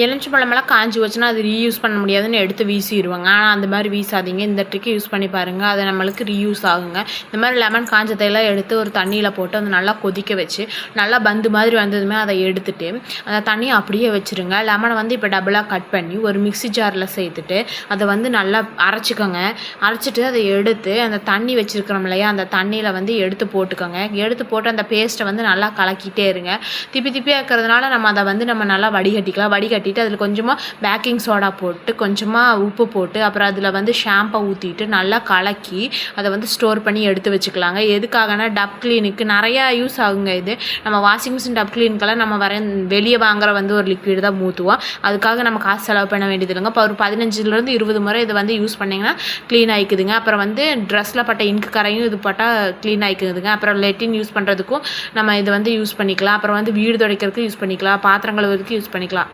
எலுமிச்சம்பழமெல்லாம் காஞ்சி வச்சுன்னா அது ரீயூஸ் பண்ண முடியாதுன்னு எடுத்து வீசிடுவாங்க. ஆனால் அந்த மாதிரி வீசாதீங்க. இந்த ட்ரிக்கை யூஸ் பண்ணி பாருங்கள். அது நம்மளுக்கு ரீயூஸ் ஆகுங்க. இந்த மாதிரி லெமன் காஞ்சதையெல்லாம் எடுத்து ஒரு தண்ணியில் போட்டு அதை நல்லா கொதிக்க வச்சு நல்லா பந்து மாதிரி வந்ததுமே அதை எடுத்துட்டு அந்த தண்ணியை அப்படியே வச்சுருங்க. லெமனை வந்து இப்போ டபுளாக கட் பண்ணி ஒரு மிக்ஸி ஜாரில் சேர்த்துட்டு அதை வந்து நல்லா அரைச்சிக்கோங்க. அரைச்சிட்டு அதை எடுத்து அந்த தண்ணி வச்சுருக்கிறோம் இல்லையா, அந்த தண்ணியில் வந்து எடுத்து போட்டுக்கோங்க. எடுத்து போட்டு அந்த பேஸ்ட்டை வந்து நல்லா கலக்கிட்டே இருங்க. திப்பியாக இருக்கிறதுனால அதை வந்து நம்ம நல்லா வடிகட்டிக்கலாம். வடிகட்டிட்டு அதில் கொஞ்சமாக பேக்கிங் சோடா போட்டு கொஞ்சமாக உப்பு போட்டு அப்புறம் அதில் வந்து ஷாம்பை ஊற்றிட்டு நல்லா கலக்கி அதை வந்து ஸ்டோர் பண்ணி எடுத்து வச்சுக்கலாங்க. எதுக்காகனா டப் கிளீனுக்கு நிறையா யூஸ் ஆகுங்க. இது நம்ம வாஷிங் மிஷின் டப் கிளீனுக்கெல்லாம் நம்ம வெளியே வாங்குற வந்து ஒரு லிக்விட் தான் ஊற்றுவோம். அதுக்காக நம்ம காசு செலவு பண்ண வேண்டியது இல்லைங்க. இப்போ ஒரு 15லேருந்து 20 முறை இதை வந்து யூஸ் பண்ணிங்கன்னா க்ளீன் ஆகிக்குதுங்க. அப்புறம் வந்து ட்ரெஸ்ஸில் பட்ட இங்கு கரையும் இது பட்டால் க்ளீன் ஆகிக்குதுங்க. அப்புறம் லெட்டின் யூஸ் பண்ணுறதுக்கும் நம்ம இதை வந்து யூஸ் பண்ணிக்கலாம். அப்புறம் வந்து வீடு துடைக்கிறதுக்கு யூஸ் பண்ணிக்கலாம். பாத்திரம் கழுவுறதுக்கு யூஸ் பண்ணிக்கலாம்.